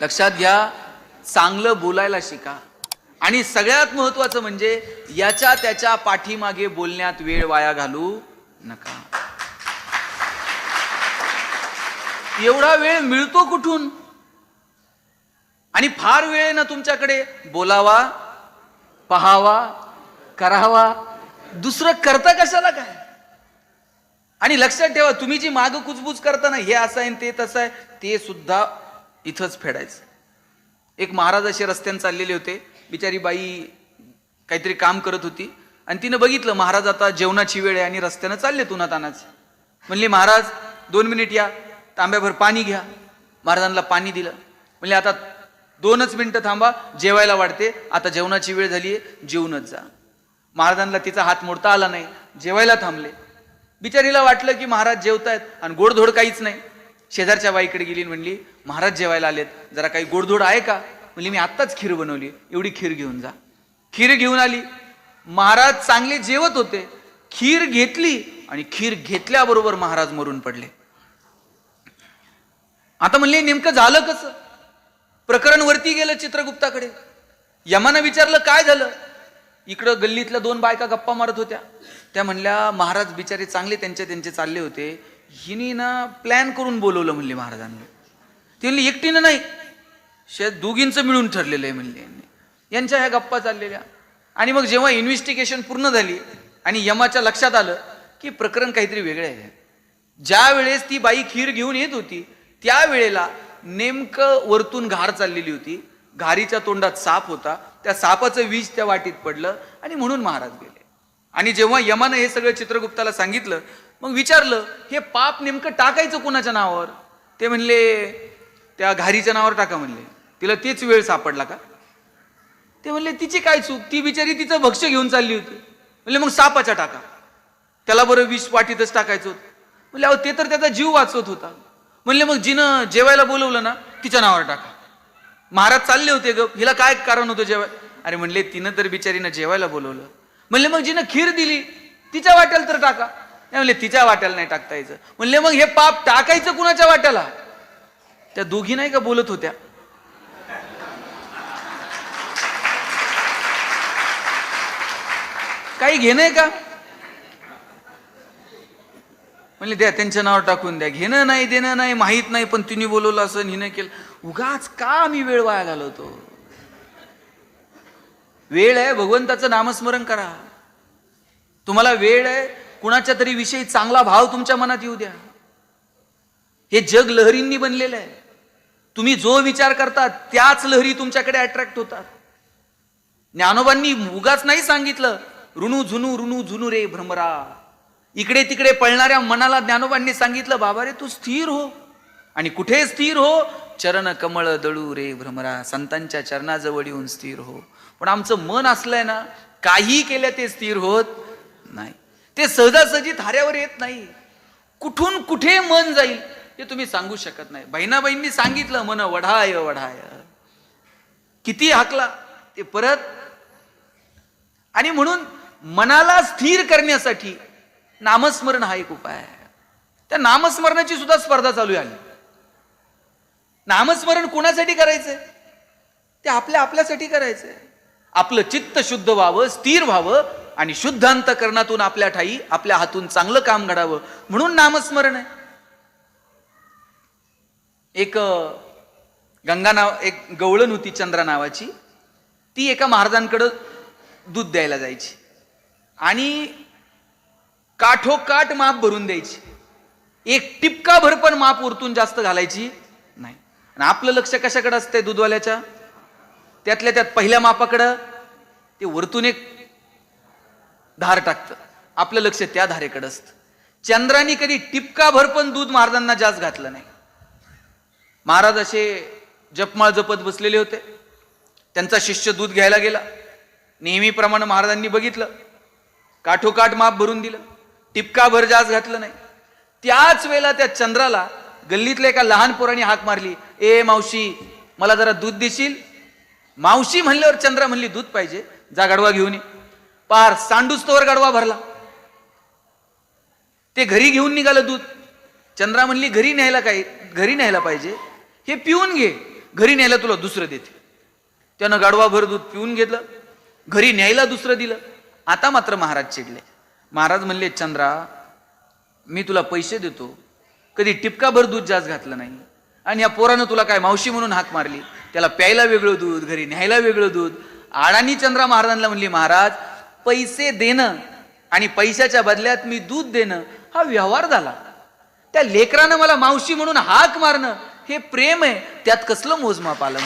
लक्षात घ्या, चांगलं बोलायला शिका. आणि सगळ्यात महत्वाचं म्हणजे याच्या त्याच्या पाठीमागे बोलण्यात वेळ वाया घालू नका. एवढा वेळ मिळतो कुठून? आणि फार वेळ ना तुमच्याकडे बोलावा, पहावा, करावा, दुसरं करता कशाला काय? आणि लक्षात ठेवा, तुम्ही जी माग कुजबूज करता ना, हे असं आहे ते तसं आहे, ते सुद्धा इथंच फेडायचं. एक महाराज असे रस्त्याने चाललेले होते, बिचारी बाई काहीतरी काम करत होती आणि तिनं बघितलं महाराज आता जेवणाची वेळ आहे आणि रस्त्यानं चालले उन्हातानाच. म्हणले महाराज 2 मिनिट या, तांब्याभर पाणी घ्या. महाराजांना पाणी दिलं. म्हणले आता 2च मिनिटं थांबा, जेवायला वाढते, आता जेवणाची वेळ झालीये, जेवूनच जा. महाराजांना तिचा हात मोडता आला नाही, जेवायला थांबले. बिचारीला वाटलं की महाराज जेवतायत आणि गोडधोड काहीच नाही. शेजारच्या बाईकडे गेली, म्हणली महाराज जेवायला आलेत, जरा काही गोडधोड आहे का? म्हणली मी आत्ताच खीर बनवली, एवढी खीर घेऊन जा. खीर घेऊन आली. महाराज चांगले जेवत होते, खीर घेतली आणि खीर घेतल्याबरोबर महाराज मरून पडले. आता म्हणले नेमकं झालं कसं? प्रकरण वरती गेलं चित्रगुप्ताकडे. यमानं विचारलं काय झालं? इकडं गल्लीतल्या 2 बायका गप्पा मारत होत्या. त्या म्हणल्या महाराज बिचारे चांगले त्यांचे चालले होते, हिनी ना प्लॅन करून बोलवलं म्हणले महाराजांनी. ते म्हणले एकटीनं नाही, दोघींचं मिळून ठरलेलं आहे म्हणले. यांच्या ह्या गप्पा चाललेल्या. आणि मग जेव्हा इन्व्हेस्टिगेशन पूर्ण झाली आणि यमाच्या लक्षात आलं की प्रकरण काहीतरी वेगळे आहे. ज्या वेळेस ती बाई खीर घेऊन येत होती त्यावेळेला नेमकं वरतून घार चाललेली होती. घारीच्या तोंडात साप होता, त्या सापाचं विष त्या वाटीत पडलं आणि म्हणून महाराज गेले. आणि जेव्हा यमानं हे सगळं चित्रगुप्ताला सांगितलं, मग विचारलं हे पाप नेमकं टाकायचं कोणाच्या नावावर? ते म्हणले त्या घारीच्या नावावर टाका म्हणले. तिला तेच वेळ सापडला का? ते म्हणले तिची काय चूक, ती बिचारी तिचं भक्ष्य घेऊन चालली होती. म्हणले मग सापाच्या टाका, त्याला बरं विष वाटीतच टाकायचं होतं. म्हणले अहो ते तर त्याचा जीव वाचवत होता. म्हणले मग जिनं जेवायला बोलवलं ना तिच्या नावावर टाका. महाराज चालले होते ग, हिला काय कारण होतं जेवाय? अरे म्हणले तिनं तर बिचारीनं जेवायला बोलवलं. म्हणले मग जिनं खीर दिली तिच्या वाट्याला तर टाका. म्हणले तिच्या वाट्याला नाही टाकता यायचं. म्हणले मग हे पाप टाकायचं कुणाच्या वाट्याला? त्या दोघी नाही का बोलत होत्या? काही घेणं का? म्हणले द्या त्यांच्या नावावर टाकून द्या. घेणं नाही, देणं नाही, माहित नाही, पण तिने बोलवलं असं हिनं केलं. उगाच का आम्ही वेळ वाया घालवतो? वेळ आहे भगवंताचं नामस्मरण करा. तुम्हाला वेळ आहे कुणाच्या तरी विषयी चांगला भाव तुमच्या मनात येऊ द्या. हे जग लहरींनी बनलेलं आहे. तुम्ही जो विचार करता त्याच लहरी तुमच्याकडे अट्रॅक्ट होतात. ज्ञानोबांनी उगाच नाही सांगितलं ऋणू झुनू रे भ्रमरा. इकडे तिकडे पळणाऱ्या मनाला ज्ञानोबांनी सांगितलं बाबा रे तू स्थिर हो. आणि कुठे स्थिर हो? चरण कमळ दळू रे भ्रमरा. संतांच्या चरणाजवळ येऊन स्थिर हो. पण आमचं मन असलंय ना, काही केलं ते स्थिर होत नाही. ते सहजासहजी थाऱ्यावर येत नाही. कुठून कुठे मन जाईल हे तुम्ही सांगू शकत नाही. बहिणाबाईंनी सांगितलं मन वढाय वढाय, किती हाकला ते परत. आणि म्हणून मनाला स्थिर करण्यासाठी नामस्मरण हा एक उपाय आहे. त्या नामस्मरणाची सुद्धा स्पर्धा चालू आहे. नामस्मरण कोणासाठी करायचंय? ते आपल्यासाठी करायचंय. आपलं चित्त शुद्ध व्हावं, स्थिर व्हावं आणि शुद्ध अंतःकरणातून आपल्या ठाई आपल्या हातून चांगलं काम घडावं म्हणून नामस्मरण आहे. एक गवळण होती चंद्रा नावाची. ती एका महाराजांकडं दूध द्यायला जायची आणि काठोकाठ माप भरून द्यायची. एक टिपका भर पण माप उरतून जास्त घालायची नाही. आणि आपलं लक्ष कशाकडे असतंय दूधवाल्याच्या? त्यातल्या त्यात पहिल्या मापाकडं. ते वरतून एक धार टाकतं, आपलं लक्ष त्या धारेकडे असतं. चंद्राने कधी टिपका भर पण दूध महाराजांना जास्त घातलं नाही. महाराज असे जपमाळ जपत बसलेले होते. त्यांचा शिष्य दूध घ्यायला गेला. नेहमीप्रमाणे महाराजांनी बघितलं, काठोकाठ माप भरून दिलं, टिपका भर जास्त घातलं नाही. त्याच वेळेला त्या चंद्राला गल्लीतल्या एका लहान पोराने हाक मारली, ए मावशी मला जरा दूध देशील? मावशी म्हणल्यावर चंद्रा म्हणली दूध पाहिजे, जा गडवा घेऊन ये. पार सांडूस्तोवर गडवा भरला. ते घरी घेऊन निघालं दूध. चंद्रा म्हणली घरी न्यायला पाहिजे, हे पिऊन घे. घरी न्यायला तुला दुसरं देते. त्यानं गाढवाभर दूध पिऊन घेतलं, घरी न्यायला दुसरं दिलं. आता मात्र महाराज चिडले. महाराज म्हणले, चंद्रा, मी तुला पैसे देतो, कधी टिपकाभर दूध जास्त घातलं नाही, आणि या पोरानं तुला काय मावशी म्हणून हाक मारली, त्याला प्यायला वेगळं दूध, घरी न्यायला वेगळं दूध. आडानी चंद्रा महाराजांना म्हणली, महाराज, पैसे देणं आणि पैशाच्या बदल्यात मी दूध देणं हा व्यवहार झाला. त्या लेकरानं मला मावशी म्हणून हाक मारणं हे प्रेम आहे, त्यात कसलं मोजमाप आलं?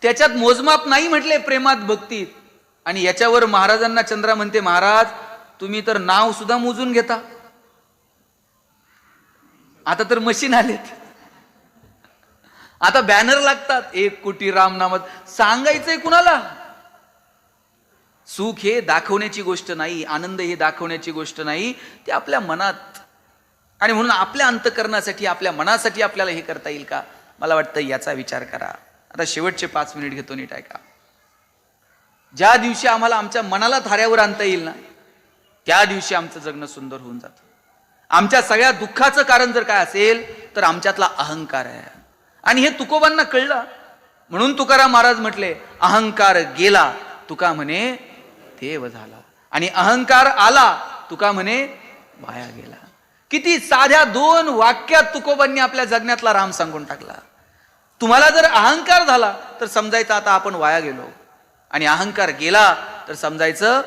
त्याच्यात मोजमाप नाही म्हटले प्रेमात, भक्तीत. आणि याच्यावर महाराजांना चंद्रा म्हणते, महाराज, तुम्ही तर नाव सुद्धा मोजून घेता. आता तर मशीन आलेत, आता बॅनर लागतात, 1 कोटी राम नामात. सांगायचंय कुणाला? सुख हे दाखवण्याची गोष्ट नाही, आनंद हे दाखवण्याची गोष्ट नाही, ते आपल्या मनात. आणि म्हणून आपल्या अंतकरणासाठी, आपल्या मनासाठी आपल्याला हे करता येईल का? मला वाटतं याचा विचार करा. आता शेवटचे 5 मिनिट घेतो, नीट ऐका. ज्या दिवशी आम्हाला आमच्या मनाला थाऱ्यावर आणता येईल ना, त्या दिवशी आमचं जगणं सुंदर होऊन जातं. आमच्या सगळ्या दुःखाचं कारण जर काय असेल तर आमच्यातला अहंकार आहे. आणि हे तुकोबांना कळलं, म्हणून तुकाराम महाराज म्हटले, अहंकार गेला, तुका म्हणे देव झाला. आणि अहंकार आला, तुका म्हणे वाया गेला. किती साध्या 2 वाक्यात तुकोबांनी आपल्या जगण्यातला राम सांगून टाकला. तुम्हाला जर अहंकार झाला तर समजायचं आता आपण वाया गेलो, आणि अहंकार गेला तर समजायचं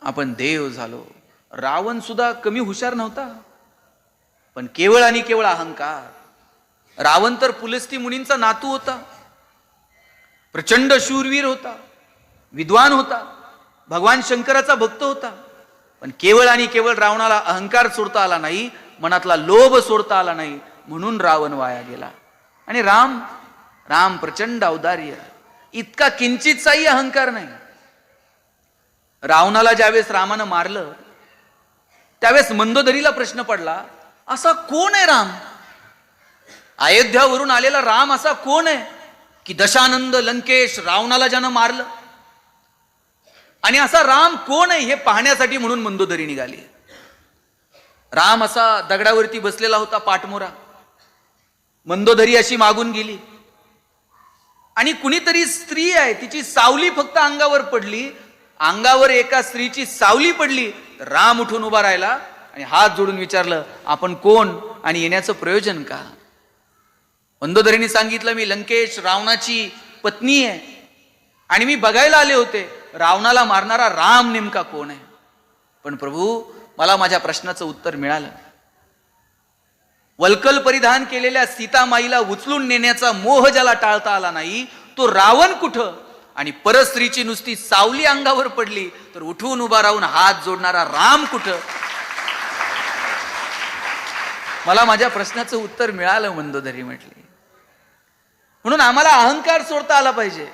आपण देव झालो. रावण सुद्धा कमी हुशार नव्हता, पण केवळ आणि केवळ अहंकार. रावण तर पुलस्ती मुनींचा नातू होता, प्रचंड शूरवीर होता, विद्वान होता, भगवान शंकराचा भक्त होता, पण केवळ आणि केवळ रावणाला अहंकार सोडता आला नाही, मनातला लोभ सोडता आला नाही, म्हणून रावण वाया गेला. आणि राम प्रचंड औदार्य, इतका किंचितचाही अहंकार नाही. रावणाला ज्यावेळेस रामानं मारलं त्यावेळेस मंदोदरीला प्रश्न पडला, असा कोण आहे राम? अयोध्यावरून आलेला राम असा कोण आहे की दशानंद लंकेश रावणाला ज्यानं मारलं? आणि असा राम कोण आहे हे पाहण्यासाठी म्हणून मंदोदरी निघाली. राम असा दगडावरती बसलेला होता, पाठमोरा. मंदोदरी अशी मागून गेली, आणि कुणीतरी स्त्री आहे, तिची सावली फक्त अंगावर पडली, अंगावर एका स्त्रीची सावली पडली, राम उठून उभा राहिला आणि हात जोडून विचारलं, आपण कोण आणि येण्याचं प्रयोजन का? मंदोदरीने सांगितलं, मी लंकेश रावणाची पत्नी आहे, आणि मी बघायला आले होते रावणाला मारणारा राम नेमका कोण आहे. पण प्रभू, मला माझ्या प्रश्नाचं उत्तर मिळालं. वल्कल परिधान केलेल्या सीतामाईला उचलून नेण्याचा मोह ज्याला टाळता आला नाही, तो रावण कुठं? आणि परस्त्रीची नुसती सावली अंगावर पडली तर उठून उभा राहून हात जोडणारा राम कुठं? मला माझ्या प्रश्नाचं उत्तर मिळालं, मंदोदरी म्हटली. म्हणून आम्हाला अहंकार सोडता आला पाहिजे.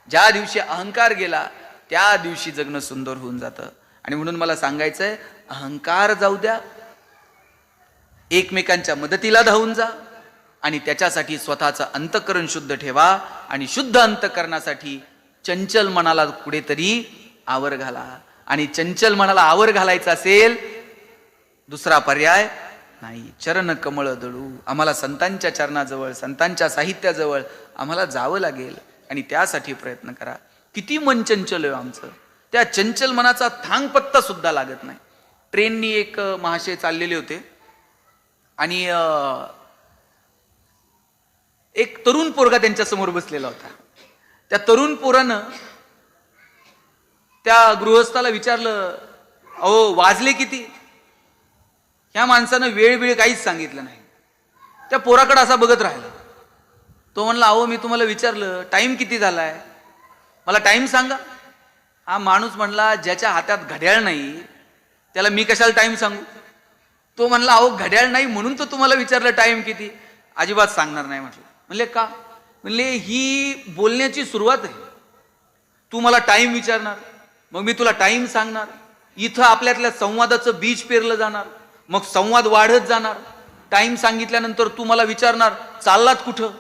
ज्या दिवशी अहंकार गेला त्या दिवशी जगणं सुंदर होऊन जातं. आणि म्हणून मला सांगायचंय, अहंकार जाऊ द्या, एकमेकांच्या मदतीला धावून जा, आणि त्याच्यासाठी स्वतःचं अंतःकरण शुद्ध ठेवा. आणि शुद्ध अंतःकरणासाठी चंचल मनाला कुठेतरी आवर घाला. आणि चंचल मनाला आवर घालायचं असेल, दुसरा पर्याय नाही. चरण कमळ दळू, आम्हाला संतांच्या चरणाजवळ, संतांच्या साहित्याजवळ आम्हाला जावं लागेल, आणि त्यासाठी प्रयत्न करा. किती मन चंचल आहे आमचं, त्या चंचल मनाचा थांग पत्ता सुद्धा लागत नाही. ट्रेननी एक महाशय चाललेले होते, आणि एक तरुण पोरगा त्यांच्या समोर बसलेला होता. त्या तरुण पोरानं त्या गृहस्थाला विचारलं, अहो वाजले किती? ह्या माणसानं वेळ काहीच सांगितलं नाही. त्या पोराकडे असा बघत राहिला. तो म्हणला, अहो मी तुम्हाला विचारलं टाइम किती झालाय, मला टाइम सांगा. हा माणूस म्हणला, ज्याच्या हातात घड्याळ नाही त्याला मी कशाला टाइम सांगू? तो म्हणला, अहो घड्याळ नाही म्हणून तो तुम्हाला विचारलं टाइम किती. अजिबात सांगणार नाही म्हटलं. म्हणले का? म्हणले ही बोलण्याची सुरुवात आहे. तू मला टाइम विचारणार, मग मी तुला टाइम सांगणार. इथं आपल्यातल्या संवादाचं बीज पेरलं जाणार, मग संवाद वाढत जाणार. टाइम सांगितल्यानंतर तू मला विचारणार चाललात कुठं?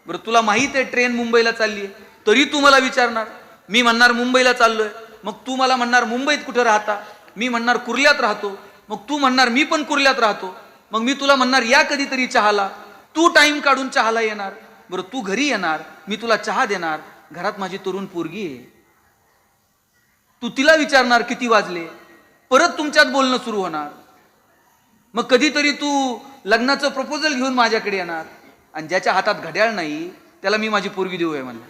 बरं, तुला माहित आहे ट्रेन मुंबईला चालली आहे, तरी तू मला विचारणार. मी म्हणणार मुंबईला चाललोय, मग तू मला म्हणणार मुंबईत कुठं राहता? मी म्हणणार कुर्ल्यात राहतो, मग तू म्हणणार मी पण कुर्ल्यात राहतो. मग मी तुला म्हणणार या कधीतरी चहाला, तू टाइम काढून चहाला येणार. बरं तू घरी येणार, मी तुला चहा देणार, घरात माझी तरुण पोरगी आहे, तू तिला विचारणार किती वाजले, परत तुमच्यात बोलणं सुरू होणार. मग कधीतरी तू लग्नाचं प्रपोजल घेऊन माझ्याकडे येणार आणि ज्याच्या हातात घड्याळ नाही त्याला मी माझी पोरगी देऊ आहे म्हणलं.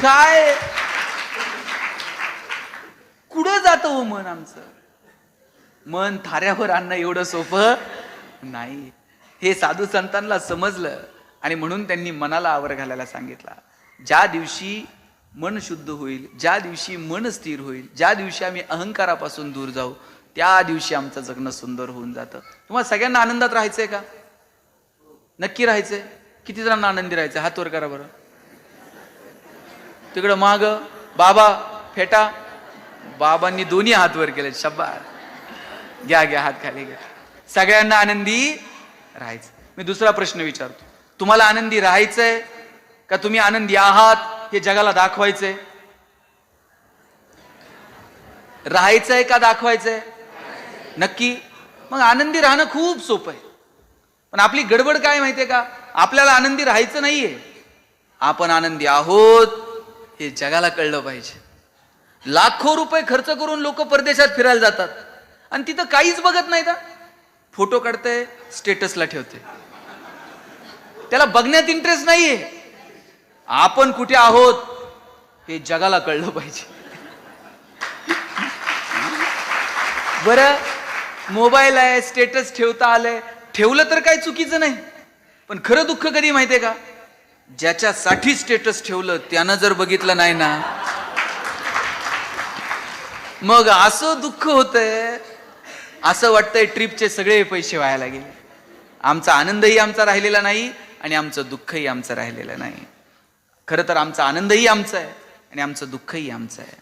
काय कुठं जातं हो मन आमचं? मन थाऱ्यावर आणणं एवढं सोपं नाही. हे साधू संतांना समजलं आणि म्हणून त्यांनी मनाला आवर घालायला सांगितला. ज्या दिवशी मन शुद्ध होईल, ज्या दिवशी मन स्थिर होईल, ज्या दिवशी आम्ही अहंकारापासून दूर जाऊ, त्या दिवशी आमचं जगणं सुंदर होऊन जातं. तुम्हाला सगळ्यांना आनंदात राहायचंय का? नक्की राहायचंय? किती जणांना आनंदी राहायचंय? हात वर करा बरं. तिकडं माग बाबा फेटा, बाबांनी दोन्ही हात वर केले. शब्बास, घ्या घ्या हात खाली घ्या. सगळ्यांना आनंदी राहायचं. मी दुसरा प्रश्न विचारतो, तुम्हाला आनंदी राहायचंय का तुम्ही आनंदी आहात हे जगाला दाखवायचंय? राहायचंय का दाखवायचंय? नक्की. मग आनंदी राहणं खूप सोपं आहे. पण आपली गडबड काय माहितीये का? आपल्याला आनंदी राहायचं नाहीये, आपण आनंदी आहोत हे जगाला कळलं पाहिजे. लाखो रुपये खर्च करून लोक परदेशात फिरायला जातात आणि तिथं काहीच बघत नाहीत. फोटो काढते, स्टेटसला ठेवते, त्याला बघण्यात इंटरेस्ट नाहीये. आपण कुठे आहोत हे जगाला कळलं पाहिजे. बरं मोबाईल आहे, स्टेटस ठेवता आलंय, ठेवलं तर काही चुकीचं नाही. पण खरं दुःख कधी माहितीये का? ज्याच्यासाठी स्टेटस ठेवलं त्यानं जर बघितलं नाही ना, मग असं दुःख होतंय, असं वाटतंय ट्रिपचे सगळे पैसे वायाला गेले. आमचा आनंदही आमचा राहिलेला नाही आणि आमचं दुःखही आमचं राहिलेलं नाही. खरं तर आमचा आनंदही आमचा आहे आणि आमचं दुःखही आमचं आहे.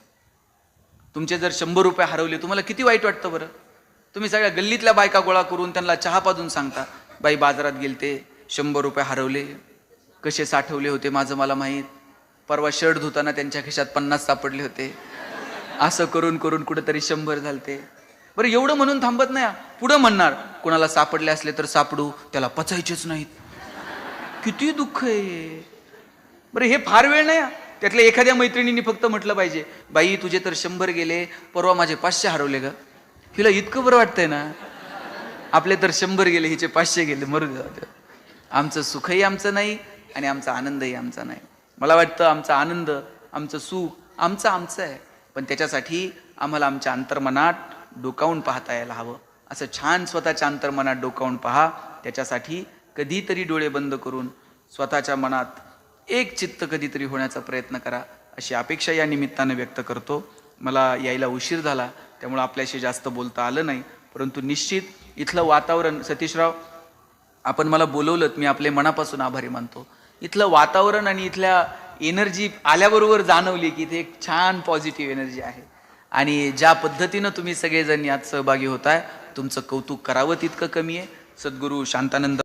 तुमचे जर 100 रुपये हरवले, तुम्हाला किती वाईट वाटतं बरं? तुम्ही सगळ्या गल्लीतल्या बायका गोळा करून त्यांना चहा पाजून सांगता, बाई बाजारात गेलते, 100 रुपये हरवले, कसे साठवले होते माझं मला माहीत, परवा शर्ट धुताना त्यांच्या खिशात 50 सापडले होते, असं करून करून कुठेतरी 100 झालते. बरं एवढं म्हणून थांबत नाही, पुढं म्हणणार कोणाला सापडले असले तर सापडू, त्याला पचायचेच नाहीत. किती दुःख आहे बरं. हे फार वेळ नाही. त्यातल्या एखाद्या मैत्रिणींनी फक्त म्हटलं पाहिजे, बाई तुझे तर 100 गेले, परवा माझे 500 हरवले ग. हिला इतकं बरं वाटतंय ना, आपले तर 100 गेले, हिचे 500 गेले, मरू दे. आमचं सुखही आमचं नाही आणि आमचा आनंदही आमचा नाही. मला वाटतं आमचा आनंद, आमचं सुख आमचं आहे, पण त्याच्यासाठी आम्हाला आमच्या अंतर्मनात डोकावून पाहता यायला हवं. असं छान स्वतःच्या अंतर्मनात डोकावून पहा. त्याच्यासाठी कधीतरी डोळे बंद करून स्वतःच्या मनात एक चित्त कधीतरी होण्याचा प्रयत्न करा, अशी अपेक्षा या निमित्तानं व्यक्त करतो. मला यायला उशीर झाला त्यामुळे आपल्याशी जास्त बोलता आलं नाही, परंतु निश्चित इथलं वातावरण, सतीशराव आपण मला बोलवलं, मी आपले मनापासून आभारी मानतो. इथलं वातावरण आणि इथल्या एनर्जी आल्याबरोबर जाणवली की इथे एक छान पॉझिटिव्ह एनर्जी आहे. आणि ज्या पद्धतीनं तुम्ही सगळेजण यात सहभागी होताय, तुमचं कौतुक करावं तितकं कमी आहे. सद्गुरू शांतानंद